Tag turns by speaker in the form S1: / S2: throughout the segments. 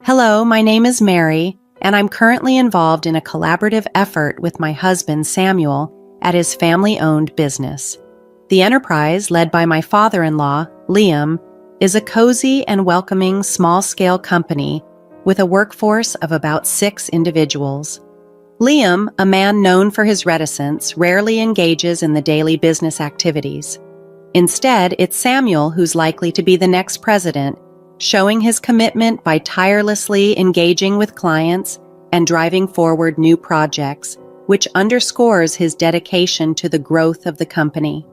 S1: Hello, my name is Mary, and I'm currently involved in a collaborative effort with my husband, Samuel, at his family-owned business. The enterprise, led by my father-in-law, Liam, is a cozy and welcoming small-scale company with a workforce of about 6 individuals. Liam, a man known for his reticence, rarely engages in the daily business activities. Instead, it's Samuel who's likely to be the next president, showing his commitment by tirelessly engaging with clients and driving forward new projects, which underscores his dedication to the growth of the company.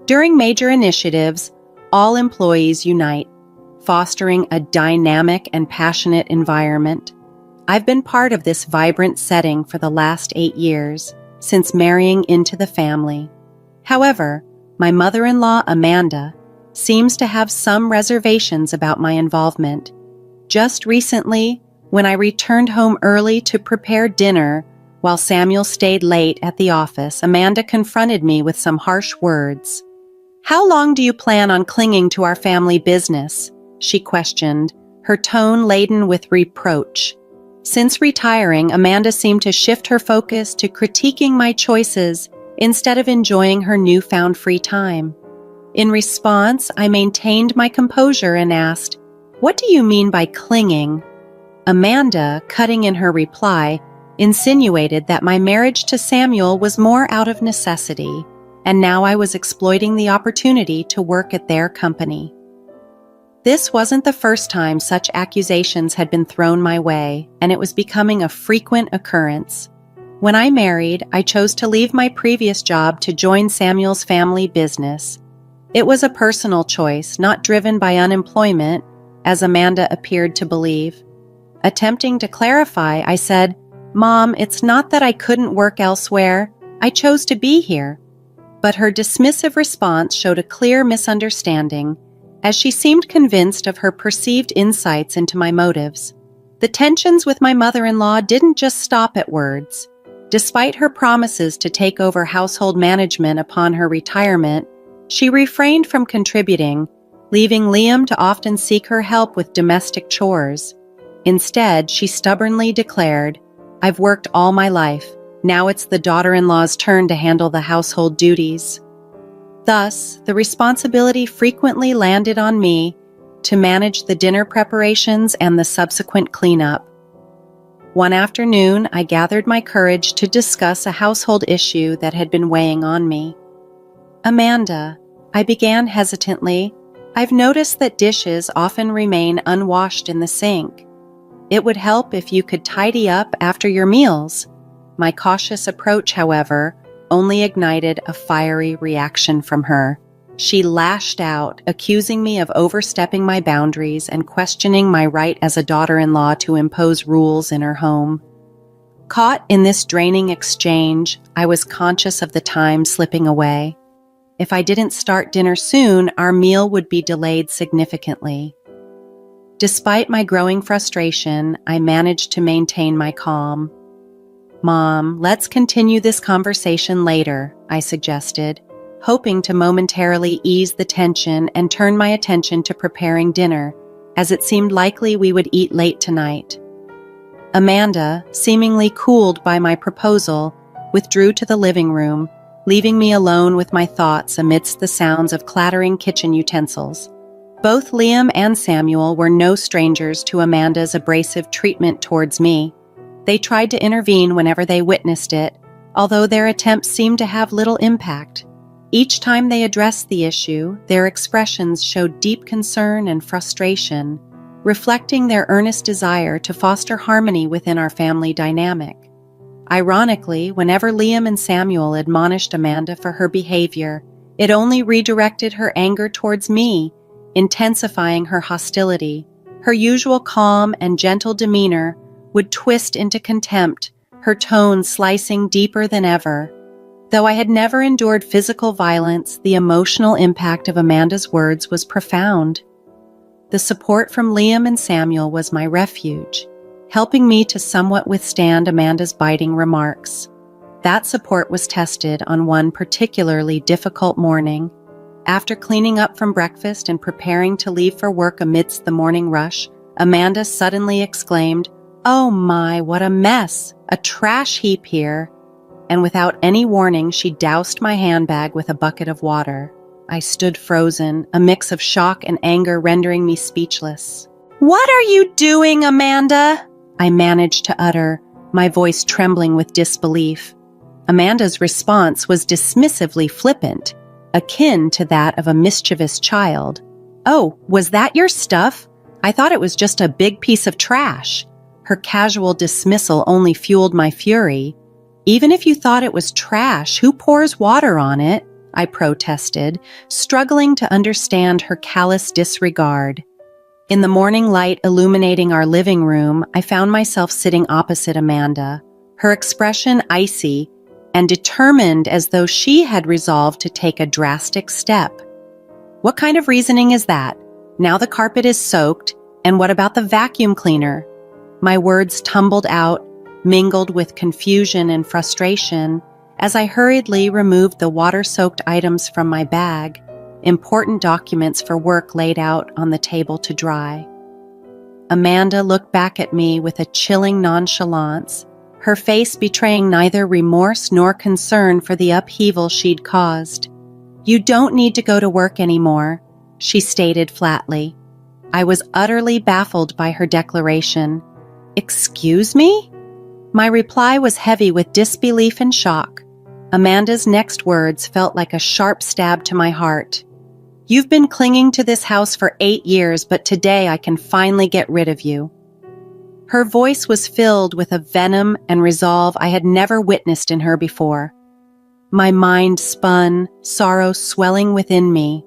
S1: During major initiatives, all employees unite, fostering a dynamic and passionate environment. I've been part of this vibrant setting for the last 8 years, since marrying into the family. However, my mother-in-law, Amanda, seems to have some reservations about my involvement. Just recently, when I returned home early to prepare dinner while Samuel stayed late at the office, Amanda confronted me with some harsh words. "How long do you plan on clinging to our family business?" she questioned, her tone laden with reproach. Since retiring, Amanda seemed to shift her focus to critiquing my choices instead of enjoying her newfound free time. In response, I maintained my composure and asked, "What do you mean by clinging?" Amanda, cutting in her reply, insinuated that my marriage to Samuel was more out of necessity, and now I was exploiting the opportunity to work at their company. This wasn't the first time such accusations had been thrown my way, and it was becoming a frequent occurrence. When I married, I chose to leave my previous job to join Samuel's family business. It was a personal choice, not driven by unemployment, as Amanda appeared to believe. Attempting to clarify, I said, "Mom, it's not that I couldn't work elsewhere. I chose to be here." But her dismissive response showed a clear misunderstanding, as she seemed convinced of her perceived insights into my motives. The tensions with my mother-in-law didn't just stop at words. Despite her promises to take over household management upon her retirement, she refrained from contributing, leaving Liam to often seek her help with domestic chores. Instead, she stubbornly declared, "I've worked all my life. Now it's the daughter-in-law's turn to handle the household duties." Thus, the responsibility frequently landed on me to manage the dinner preparations and the subsequent cleanup. One afternoon, I gathered my courage to discuss a household issue that had been weighing on me. "Amanda," I began hesitantly, "I've noticed that dishes often remain unwashed in the sink. It would help if you could tidy up after your meals." My cautious approach, however, only ignited a fiery reaction from her. She lashed out, accusing me of overstepping my boundaries and questioning my right as a daughter-in-law to impose rules in her home. Caught in this draining exchange, I was conscious of the time slipping away. If I didn't start dinner soon, our meal would be delayed significantly. Despite my growing frustration, I managed to maintain my calm. "Mom, let's continue this conversation later," I suggested, hoping to momentarily ease the tension and turn my attention to preparing dinner, as it seemed likely we would eat late tonight. Amanda, seemingly cooled by my proposal, withdrew to the living room, leaving me alone with my thoughts amidst the sounds of clattering kitchen utensils. Both Liam and Samuel were no strangers to Amanda's abrasive treatment towards me. They tried to intervene whenever they witnessed it, although their attempts seemed to have little impact. Each time they addressed the issue, their expressions showed deep concern and frustration, reflecting their earnest desire to foster harmony within our family dynamic. Ironically, whenever Liam and Samuel admonished Amanda for her behavior, it only redirected her anger towards me, intensifying her hostility. Her usual calm and gentle demeanor would twist into contempt, her tone slicing deeper than ever. Though I had never endured physical violence, the emotional impact of Amanda's words was profound. The support from Liam and Samuel was my refuge, helping me to somewhat withstand Amanda's biting remarks. That support was tested on one particularly difficult morning. After cleaning up from breakfast and preparing to leave for work amidst the morning rush, Amanda suddenly exclaimed, "Oh my, what a mess! A trash heap here!" And without any warning, she doused my handbag with a bucket of water. I stood frozen, a mix of shock and anger rendering me speechless. "What are you doing, Amanda?" I managed to utter, my voice trembling with disbelief. Amanda's response was dismissively flippant, akin to that of a mischievous child. "Oh, was that your stuff? I thought it was just a big piece of trash." Her casual dismissal only fueled my fury. "Even if you thought it was trash, who pours water on it?" I protested, struggling to understand her callous disregard. In the morning light illuminating our living room, I found myself sitting opposite Amanda, her expression icy and determined as though she had resolved to take a drastic step. "What kind of reasoning is that? Now the carpet is soaked, and what about the vacuum cleaner?" My words tumbled out, mingled with confusion and frustration, as I hurriedly removed the water-soaked items from my bag, important documents for work laid out on the table to dry. Amanda looked back at me with a chilling nonchalance, her face betraying neither remorse nor concern for the upheaval she'd caused. "You don't need to go to work anymore," she stated flatly. I was utterly baffled by her declaration. "Excuse me?" My reply was heavy with disbelief and shock. Amanda's next words felt like a sharp stab to my heart. "You've been clinging to this house for 8 years, but today I can finally get rid of you." Her voice was filled with a venom and resolve I had never witnessed in her before. My mind spun, sorrow swelling within me.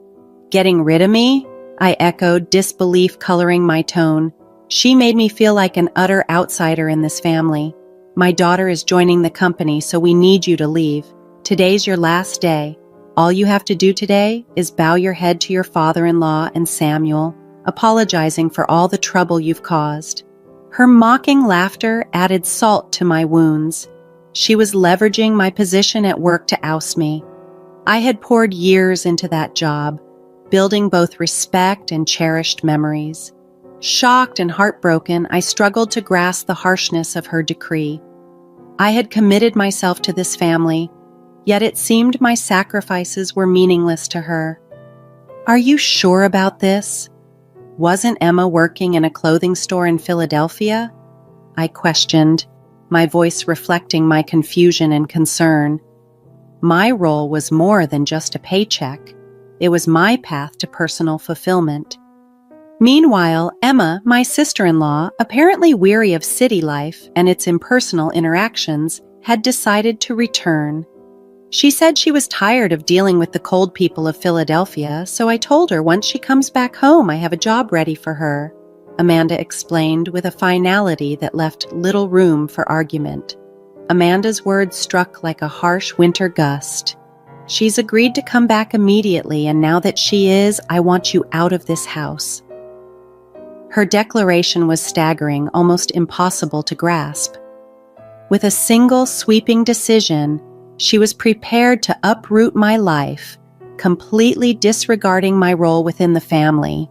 S1: "Getting rid of me?" I echoed, disbelief coloring my tone. "She made me feel like an utter outsider in this family. My daughter is joining the company, so we need you to leave. Today's your last day. All you have to do today is bow your head to your father-in-law and Samuel, apologizing for all the trouble you've caused." Her mocking laughter added salt to my wounds. She was leveraging my position at work to oust me. I had poured years into that job, building both respect and cherished memories. Shocked and heartbroken, I struggled to grasp the harshness of her decree. I had committed myself to this family, yet it seemed my sacrifices were meaningless to her. "Are you sure about this? Wasn't Emma working in a clothing store in Philadelphia?" I questioned, my voice reflecting my confusion and concern. My role was more than just a paycheck. It was my path to personal fulfillment. Meanwhile, Emma, my sister-in-law, apparently weary of city life and its impersonal interactions, had decided to return. She said she was tired of dealing with the cold people of Philadelphia, so I told her once she comes back home, I have a job ready for her, Amanda explained with a finality that left little room for argument. Amanda's words struck like a harsh winter gust. "She's agreed to come back immediately, and now that she is, I want you out of this house." Her declaration was staggering, almost impossible to grasp. With a single sweeping decision, she was prepared to uproot my life, completely disregarding my role within the family.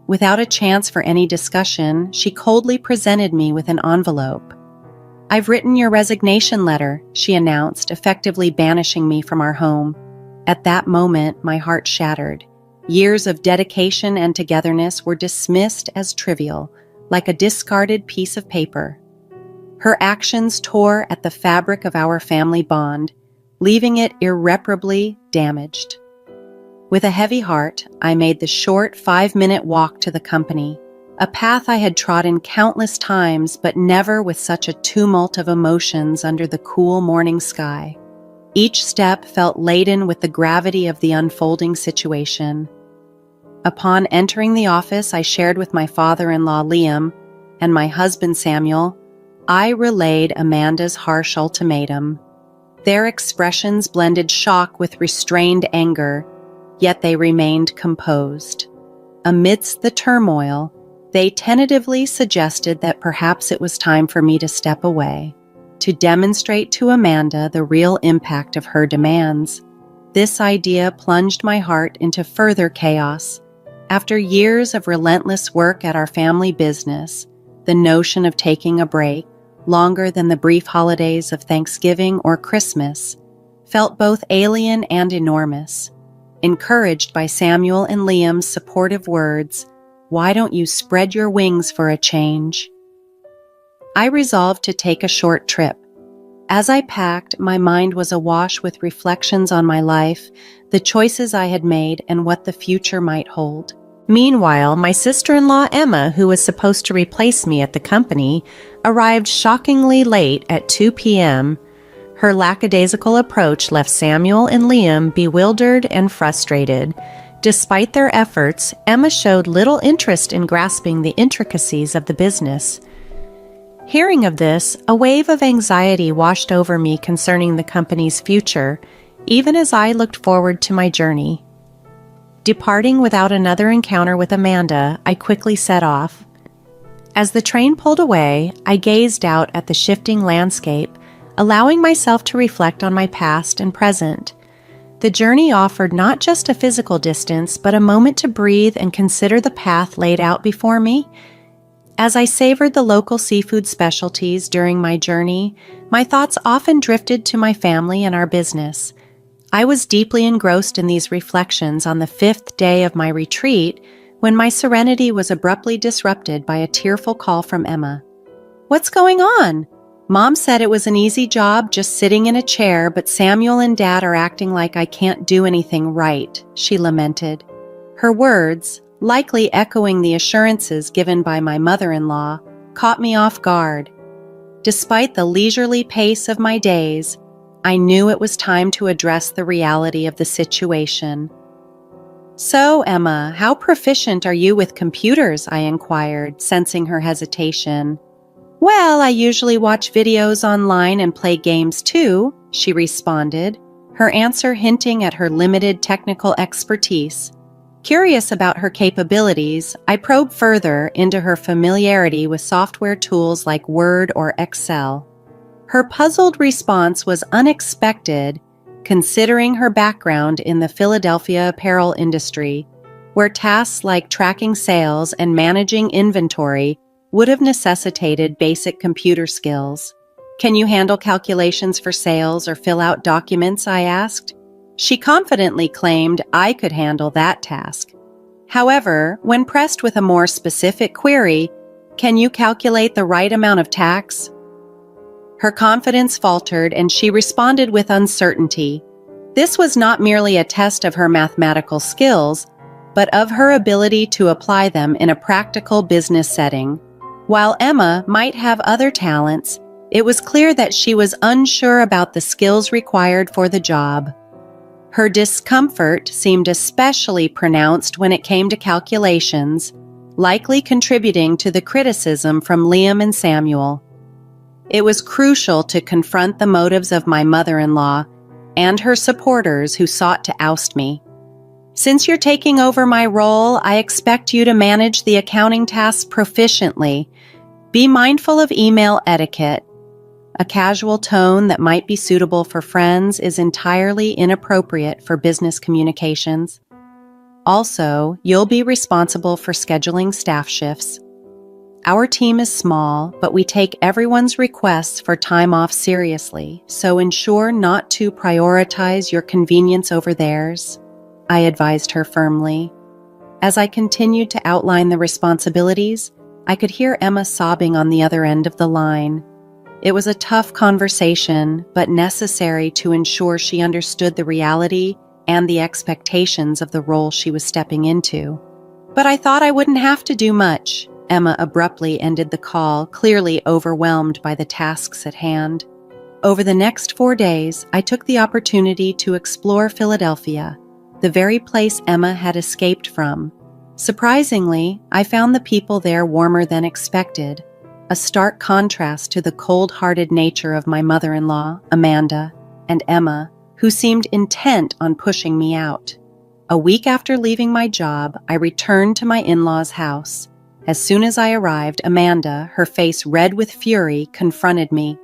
S1: Without a chance for any discussion, she coldly presented me with an envelope. "I've written your resignation letter," she announced, effectively banishing me from our home. At that moment, my heart shattered. Years of dedication and togetherness were dismissed as trivial, like a discarded piece of paper. Her actions tore at the fabric of our family bond, leaving it irreparably damaged. With a heavy heart, I made the short 5-minute walk to the company, a path I had trodden countless times, but never with such a tumult of emotions under the cool morning sky. Each step felt laden with the gravity of the unfolding situation. Upon entering the office, I shared with my father-in-law Liam and my husband Samuel. I relayed Amanda's harsh ultimatum. Their expressions blended shock with restrained anger, yet they remained composed. Amidst the turmoil, they tentatively suggested that perhaps it was time for me to step away, to demonstrate to Amanda the real impact of her demands. This idea plunged my heart into further chaos, After years of relentless work at our family business, the notion of taking a break, longer than the brief holidays of Thanksgiving or Christmas, felt both alien and enormous. Encouraged by Samuel and Liam's supportive words, "Why don't you spread your wings for a change?" I resolved to take a short trip. As I packed, my mind was awash with reflections on my life, the choices I had made, and what the future might hold. Meanwhile, my sister-in-law Emma, who was supposed to replace me at the company, arrived shockingly late at 2 p.m. Her lackadaisical approach left Samuel and Liam bewildered and frustrated. Despite their efforts, Emma showed little interest in grasping the intricacies of the business. Hearing of this, a wave of anxiety washed over me concerning the company's future, even as I looked forward to my journey. Departing without another encounter with Amanda, I quickly set off. As the train pulled away, I gazed out at the shifting landscape, allowing myself to reflect on my past and present. The journey offered not just a physical distance, but a moment to breathe and consider the path laid out before me. As I savored the local seafood specialties during my journey, my thoughts often drifted to my family and our business. I was deeply engrossed in these reflections on the 5th day of my retreat when my serenity was abruptly disrupted by a tearful call from Emma. "What's going on? Mom said it was an easy job just sitting in a chair, but Samuel and Dad are acting like I can't do anything right," she lamented. Her words, likely echoing the assurances given by my mother-in-law, caught me off guard. Despite the leisurely pace of my days, I knew it was time to address the reality of the situation. "So, Emma, how proficient are you with computers?" I inquired, sensing her hesitation. "Well, I usually watch videos online and play games too," she responded, her answer hinting at her limited technical expertise. Curious about her capabilities, I probed further into her familiarity with software tools like Word or Excel. Her puzzled response was unexpected, considering her background in the Philadelphia apparel industry, where tasks like tracking sales and managing inventory would have necessitated basic computer skills. "Can you handle calculations for sales or fill out documents?" I asked. She confidently claimed I could handle that task. However, when pressed with a more specific query, "Can you calculate the right amount of tax?" her confidence faltered and she responded with uncertainty. This was not merely a test of her mathematical skills, but of her ability to apply them in a practical business setting. While Emma might have other talents, it was clear that she was unsure about the skills required for the job. Her discomfort seemed especially pronounced when it came to calculations, likely contributing to the criticism from Liam and Samuel. It was crucial to confront the motives of my mother-in-law and her supporters who sought to oust me. "Since you're taking over my role, I expect you to manage the accounting tasks proficiently. Be mindful of email etiquette. A casual tone that might be suitable for friends is entirely inappropriate for business communications. Also, you'll be responsible for scheduling staff shifts. Our team is small, but we take everyone's requests for time off seriously, so ensure not to prioritize your convenience over theirs," I advised her firmly. As I continued to outline the responsibilities, I could hear Emma sobbing on the other end of the line. It was a tough conversation, but necessary to ensure she understood the reality and the expectations of the role she was stepping into. "But I thought I wouldn't have to do much." Emma abruptly ended the call, clearly overwhelmed by the tasks at hand. Over the next 4 days, I took the opportunity to explore Philadelphia, the very place Emma had escaped from. Surprisingly, I found the people there warmer than expected, a stark contrast to the cold-hearted nature of my mother-in-law, Amanda, and Emma, who seemed intent on pushing me out. A week after leaving my job, I returned to my in-laws' house. As soon as I arrived, Amanda, her face red with fury, confronted me.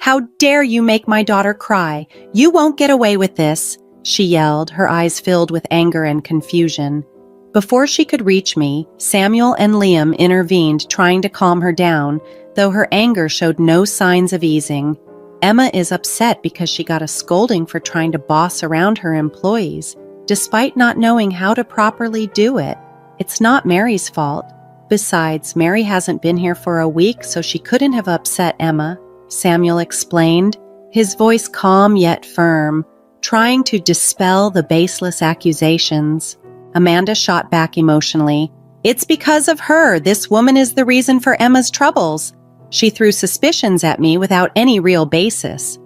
S1: "How dare you make my daughter cry? You won't get away with this," she yelled, her eyes filled with anger and confusion. Before she could reach me, Samuel and Liam intervened, trying to calm her down, though her anger showed no signs of easing. Emma is upset because she got a scolding for trying to boss around her employees, despite not knowing how to properly do it. It's not Mary's fault. Besides, Mary hasn't been here for a week, so she couldn't have upset Emma, Samuel explained, his voice calm yet firm, trying to dispel the baseless accusations. Amanda shot back emotionally. It's because of her. This woman is the reason for Emma's troubles. She threw suspicions at me without any real basis.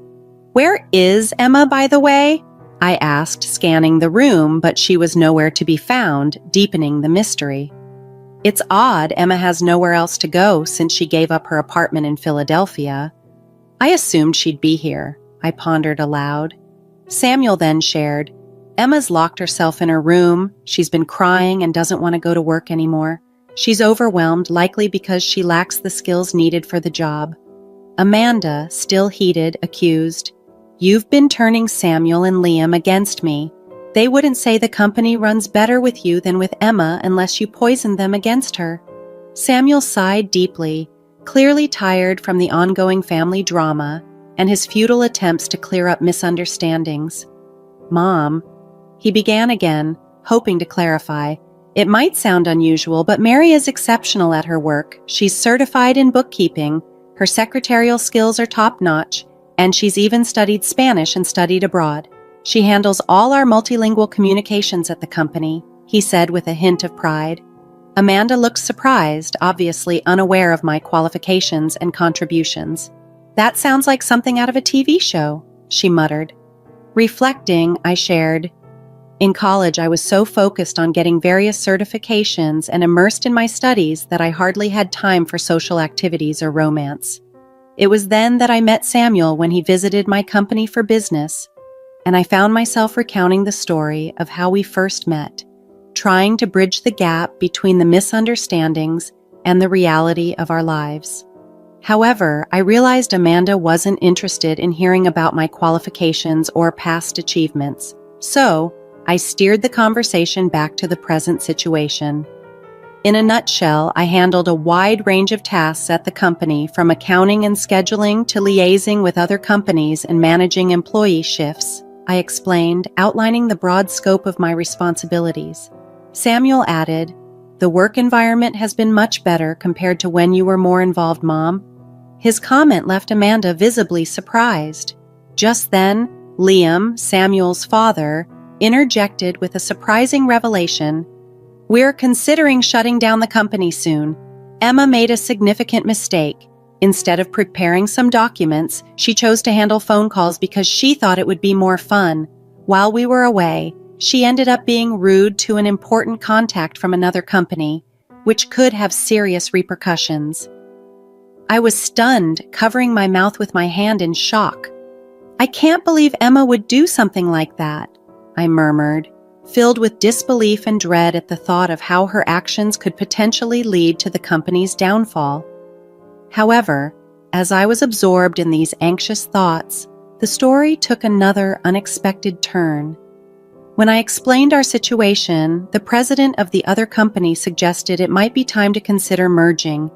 S1: Where is Emma, by the way? I asked, scanning the room, but she was nowhere to be found, deepening the mystery. It's odd Emma has nowhere else to go since she gave up her apartment in Philadelphia. I assumed she'd be here, I pondered aloud. Samuel then shared, Emma's locked herself in her room. She's been crying and doesn't want to go to work anymore. She's overwhelmed, likely because she lacks the skills needed for the job. Amanda, still heated, accused, You've been turning Samuel and Liam against me. They wouldn't say the company runs better with you than with Emma unless you poisoned them against her. Samuel sighed deeply, clearly tired from the ongoing family drama and his futile attempts to clear up misunderstandings. Mom, he began again, hoping to clarify. It might sound unusual, but Mary is exceptional at her work. She's certified in bookkeeping, her secretarial skills are top-notch, and she's even studied Spanish and studied abroad. She handles all our multilingual communications at the company, he said with a hint of pride. Amanda looked surprised, obviously unaware of my qualifications and contributions. That sounds like something out of a TV show, she muttered. Reflecting, I shared, in college, I was so focused on getting various certifications and immersed in my studies that I hardly had time for social activities or romance. It was then that I met Samuel when he visited my company for business, and I found myself recounting the story of how we first met, trying to bridge the gap between the misunderstandings and the reality of our lives. However, I realized Amanda wasn't interested in hearing about my qualifications or past achievements, so I steered the conversation back to the present situation. In a nutshell, I handled a wide range of tasks at the company, from accounting and scheduling to liaising with other companies and managing employee shifts, I explained, outlining the broad scope of my responsibilities. Samuel added, The work environment has been much better compared to when you were more involved, Mom. His comment left Amanda visibly surprised. Just then, Liam, Samuel's father, interjected with a surprising revelation. We're considering shutting down the company soon. Emma made a significant mistake. Instead of preparing some documents, she chose to handle phone calls because she thought it would be more fun. While we were away, she ended up being rude to an important contact from another company, which could have serious repercussions. I was stunned, covering my mouth with my hand in shock. I can't believe Emma would do something like that, I murmured, filled with disbelief and dread at the thought of how her actions could potentially lead to the company's downfall. However, as I was absorbed in these anxious thoughts, the story took another unexpected turn. When I explained our situation, the president of the other company suggested it might be time to consider merging.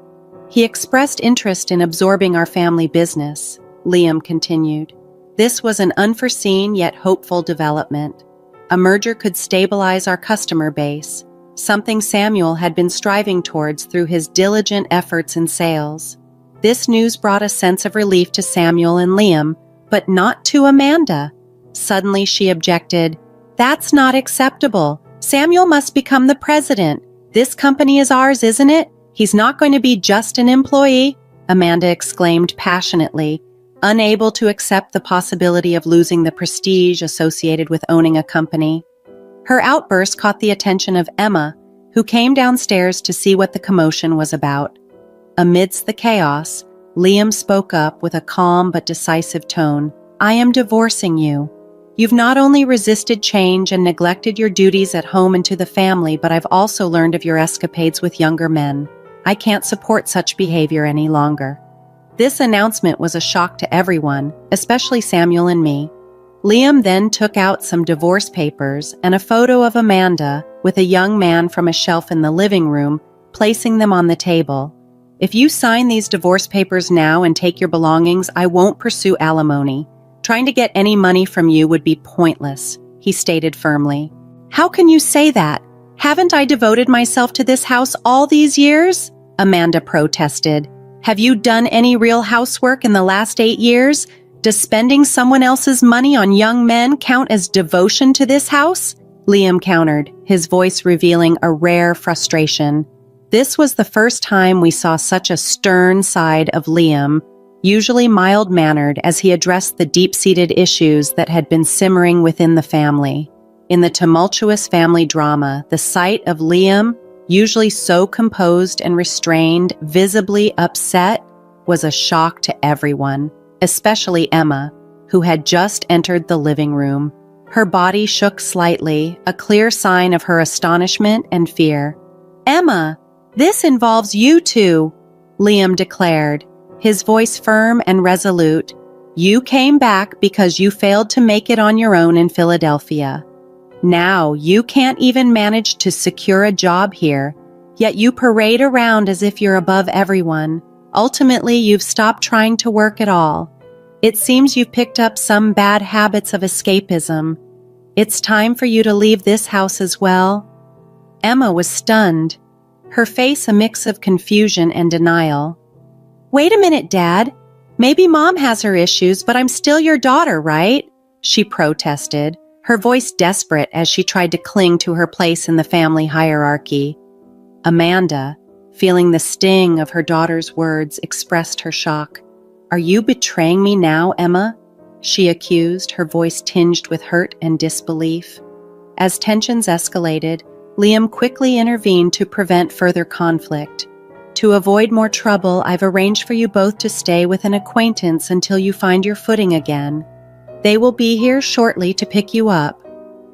S1: He expressed interest in absorbing our family business, Liam continued. This was an unforeseen yet hopeful development. A merger could stabilize our customer base, something Samuel had been striving towards through his diligent efforts in sales. This news brought a sense of relief to Samuel and Liam, but not to Amanda. Suddenly she objected, That's not acceptable. Samuel must become the president. This company is ours, isn't it? He's not going to be just an employee, Amanda exclaimed passionately, unable to accept the possibility of losing the prestige associated with owning a company. Her outburst caught the attention of Emma, who came downstairs to see what the commotion was about. Amidst the chaos, Liam spoke up with a calm but decisive tone. I am divorcing you. You've not only resisted change and neglected your duties at home and to the family, but I've also learned of your escapades with younger men. I can't support such behavior any longer. This announcement was a shock to everyone, especially Samuel and me. Liam then took out some divorce papers and a photo of Amanda, with a young man from a shelf in the living room, placing them on the table. "If you sign these divorce papers now and take your belongings, I won't pursue alimony. Trying to get any money from you would be pointless," he stated firmly. "How can you say that? Haven't I devoted myself to this house all these years?" Amanda protested. "Have you done any real housework in the last 8 years? Does spending someone else's money on young men count as devotion to this house?" Liam countered, his voice revealing a rare frustration. This was the first time we saw such a stern side of Liam, usually mild-mannered as he addressed the deep-seated issues that had been simmering within the family. In the tumultuous family drama, the sight of Liam, usually so composed and restrained, visibly upset, was a shock to everyone, especially Emma, who had just entered the living room. Her body shook slightly, a clear sign of her astonishment and fear. "Emma, this involves you two," Liam declared, his voice firm and resolute. "You came back because you failed to make it on your own in Philadelphia. Now you can't even manage to secure a job here, yet you parade around as if you're above everyone. Ultimately, you've stopped trying to work at all. It seems you've picked up some bad habits of escapism. It's time for you to leave this house as well." Emma was stunned, her face a mix of confusion and denial. "Wait a minute, Dad. Maybe Mom has her issues, but I'm still your daughter, right?" she protested, her voice desperate as she tried to cling to her place in the family hierarchy. Amanda, feeling the sting of her daughter's words, expressed her shock. "Are you betraying me now, Emma?" she accused, her voice tinged with hurt and disbelief. As tensions escalated, Liam quickly intervened to prevent further conflict. "To avoid more trouble, I've arranged for you both to stay with an acquaintance until you find your footing again. They will be here shortly to pick you up.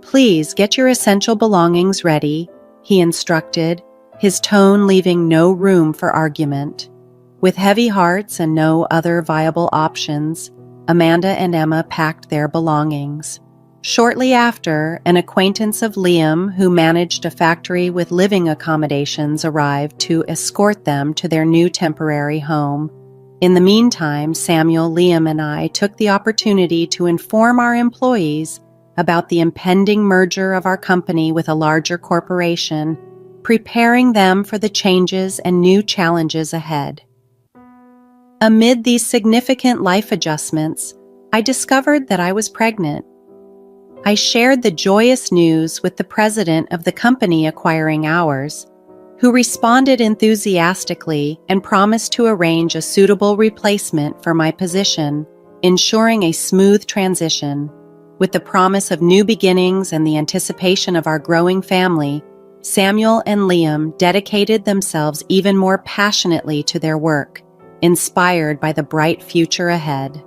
S1: Please get your essential belongings ready," he instructed, his tone leaving no room for argument. With heavy hearts and no other viable options, Amanda and Emma packed their belongings. Shortly after, an acquaintance of Liam, who managed a factory with living accommodations, arrived to escort them to their new temporary home. In the meantime, Samuel, Liam, and I took the opportunity to inform our employees about the impending merger of our company with a larger corporation, preparing them for the changes and new challenges ahead. Amid these significant life adjustments, I discovered that I was pregnant. I shared the joyous news with the president of the company acquiring ours, who responded enthusiastically and promised to arrange a suitable replacement for my position, ensuring a smooth transition. With the promise of new beginnings and the anticipation of our growing family, Samuel and Liam dedicated themselves even more passionately to their work, inspired by the bright future ahead.